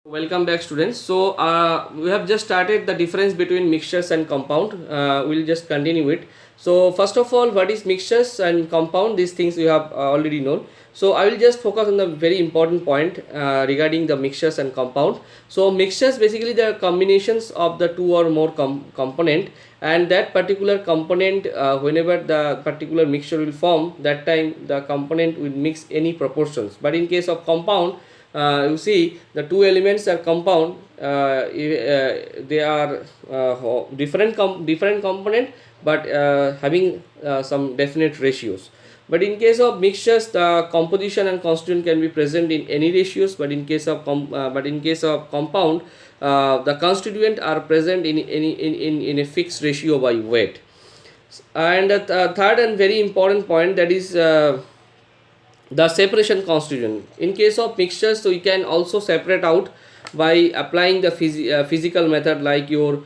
Welcome back, students. We have just started the difference between mixtures and compound. We'll just continue it. So first of all, what is mixtures and compound? These things we have already known. So I will just focus on the very important point regarding the mixtures and compound. So mixtures basically they are combinations of the two or more component, and that particular component whenever the particular mixture will form, that time the component will mix any proportions. But in case of compound, you see the two elements are compound, they are different component, but having some definite ratios. But in case of mixtures, the composition and constituent can be present in any ratios, but in case of compound, the constituent are present in a fixed ratio by weight. And the third and very important point, that is the separation constituent. In case of mixtures, so you can also separate out by applying the physical method, like your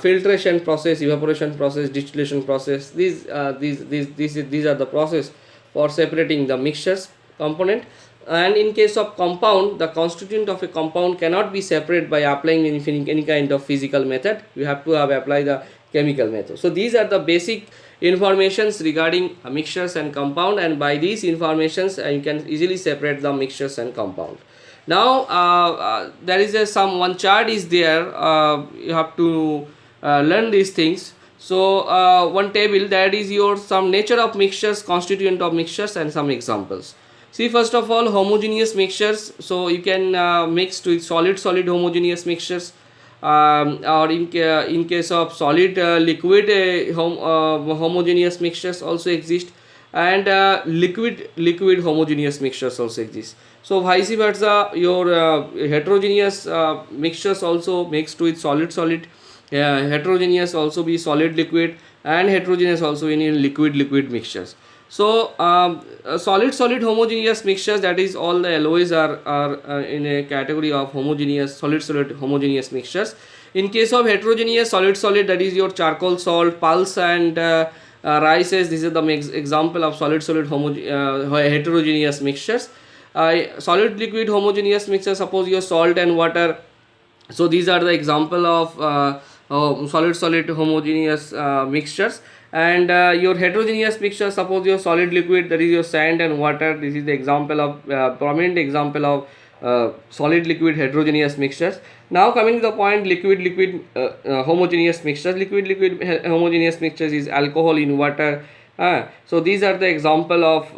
filtration process, evaporation process, distillation process. These are the process for separating the mixtures component. And in case of compound, the constituent of a compound cannot be separated by applying any kind of physical method. You have to apply the chemical method. So these are the basic informations regarding mixtures and compound, and by these informations you can easily separate the mixtures and compound. Now there is one chart is there, you have to learn these things. So one table, that is your some nature of mixtures, constituent of mixtures, and some examples. See, first of all, homogeneous mixtures. So you can mix with solid homogeneous mixtures, or in case of solid liquid homogeneous mixtures also exist, and liquid homogeneous mixtures also exist. So vice versa, your heterogeneous mixtures also mixed with solid heterogeneous also be solid liquid, and heterogeneous also in liquid mixtures. So solid homogeneous mixtures, that is all the alloys are in a category of homogeneous solid homogeneous mixtures. In case of heterogeneous solid, that is your charcoal salt, pulse, and rices. This is the example of solid heterogeneous mixtures. Solid liquid homogeneous mixture, suppose your salt and water. So these are the example of solid homogeneous mixtures. And your heterogeneous mixture, suppose your solid liquid, that is your sand and water. This is the example of prominent example of solid liquid heterogeneous mixtures. Now coming to the point, liquid homogeneous mixtures. Liquid homogeneous mixtures is alcohol in water. So these are the example of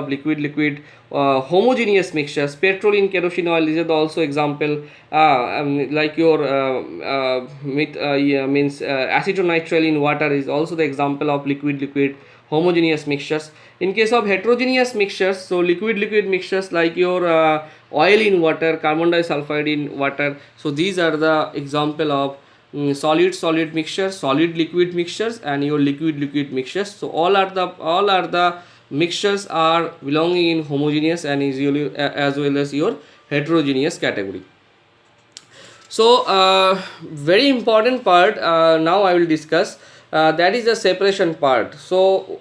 liquid homogeneous mixtures. Petrol in kerosene oil, these are the also example. Like your means acetonitrile in water is also the example of liquid homogeneous mixtures. In case of heterogeneous mixtures, so liquid mixtures like your oil in water, carbon disulfide in water. So these are the example of solid mixtures, solid liquid mixtures, and your liquid mixtures. So all are the mixtures are belonging in homogeneous and usually as well as your heterogeneous category. So very important part now I will discuss, that is the separation part. So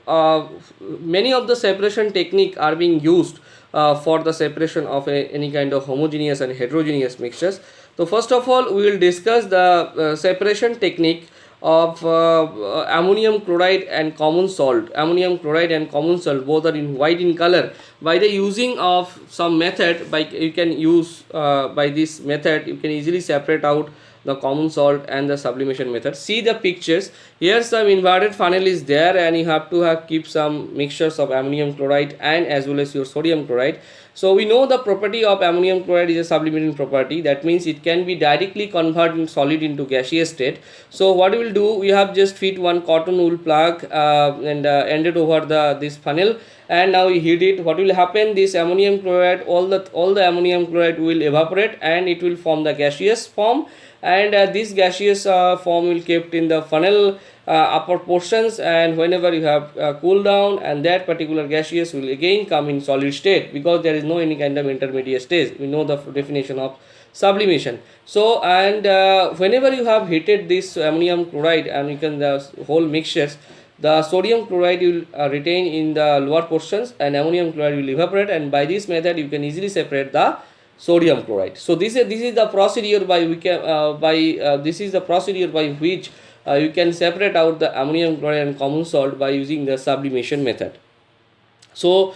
many of the separation technique are being used for the separation of any kind of homogeneous and heterogeneous mixtures. So first of all, we will discuss the separation technique of ammonium chloride and common salt. Ammonium chloride and common salt both are in white in color. By the using of some method, you can use by this method you can easily separate out the common salt and the sublimation method. See the pictures here, some inverted funnel is there, and you have to keep some mixtures of ammonium chloride and as well as your sodium chloride. So we know the property of ammonium chloride is a sublimating property. That means it can be directly converted solid into gaseous state. So what we will do, we have just fit one cotton wool plug and ended over this funnel, and now we heat it. What will happen, this ammonium chloride, all the ammonium chloride will evaporate and it will form the gaseous form, and this gaseous form will kept in the funnel upper portions, and whenever you have cool down, and that particular gaseous will again come in solid state, because there is no any kind of intermediate stage. We know the definition of sublimation. So and whenever you have heated this ammonium chloride and you can the whole mixtures, the sodium chloride will retain in the lower portions and ammonium chloride will evaporate, and by this method you can easily separate the sodium chloride. So this is the procedure by we can this is the procedure by which you can separate out the ammonium chloride and common salt by using the sublimation method. So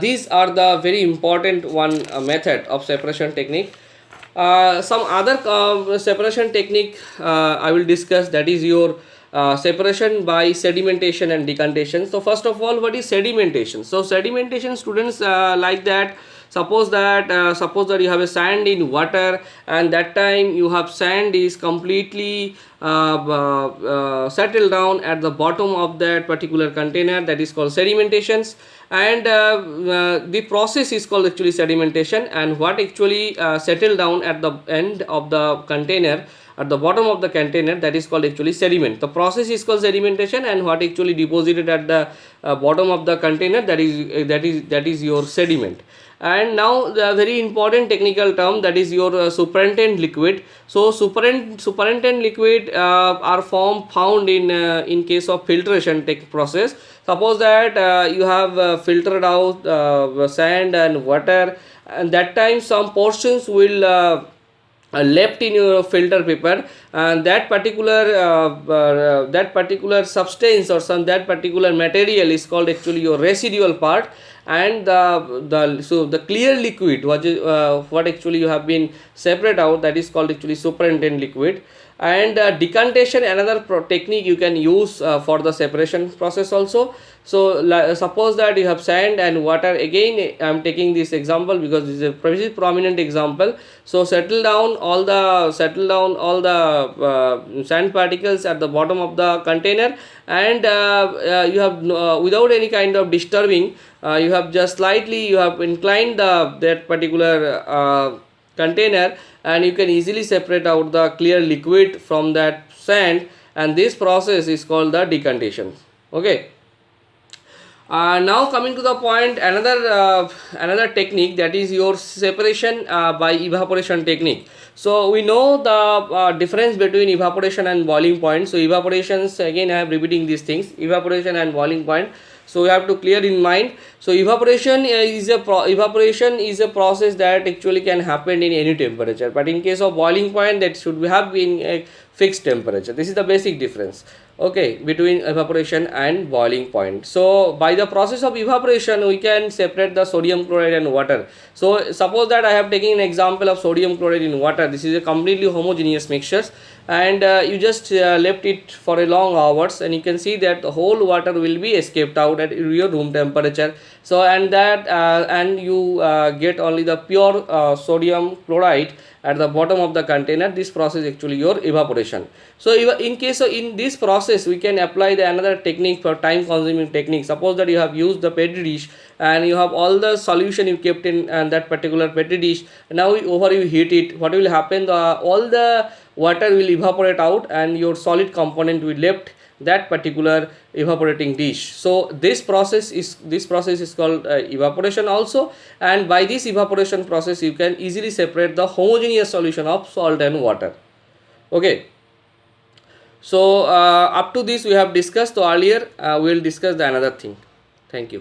these are the very important one method of separation technique. Some other separation technique I will discuss, that is your separation by sedimentation and decantation. So first of all, what is sedimentation? So sedimentation, students, like that, suppose that you have a sand in water, and that time you have sand is completely settled down at the bottom of that particular container, that is called sedimentations. And the process is called actually sedimentation, and what actually settled down at the end of the container, at the bottom of the container, that is called actually sediment. The process is called sedimentation, and what actually deposited at the bottom of the container, that is your sediment. And now the very important technical term, that is your supernatant liquid. So supernatant liquid are found in case of filtration process. Suppose that you have filtered out sand and water, and that time some portions will left in your filter paper, and that particular substance or that particular material is called actually your residual part. And the clear liquid what actually you have been separate out, that is called actually supernatant liquid. And decantation, another technique you can use for the separation process also. So suppose that you have sand and water. Again, I am taking this example because this is a very prominent example. So settle down all the sand particles at the bottom of the container, and you have without any kind of disturbing, you have just slightly inclined that particular container, and you can easily separate out the clear liquid from that sand, and this process is called the decantation. Okay. Now coming to the point, another technique, that is your separation by evaporation technique. So we know the difference between evaporation and boiling point. So evaporations, again I am repeating these things, evaporation and boiling point. So you have to clear in mind. So evaporation is a process that actually can happen in any temperature, but in case of boiling point, that should have been a fixed temperature. This is the basic difference, okay, between evaporation and boiling point. So by the process of evaporation, we can separate the sodium chloride and water. So suppose that I have taken an example of sodium chloride in water. This is a completely homogeneous mixture, and you just left it for a long hours, and you can see that the whole water will be escaped out at your room temperature. So and you get only the pure sodium chloride at the bottom of the container. This process is actually your evaporation. So in this process, we can apply another technique for time consuming technique. Suppose that you have used the petri dish, and you have all the solution you kept in that particular petri dish. Now you heat it. What will happen? All the water will evaporate out, and your solid component will left that particular evaporating dish. So this process is called evaporation also, and by this evaporation process, you can easily separate the homogeneous solution of salt and water. Okay. So up to this we have discussed. So earlier we will discuss the another thing. Thank you.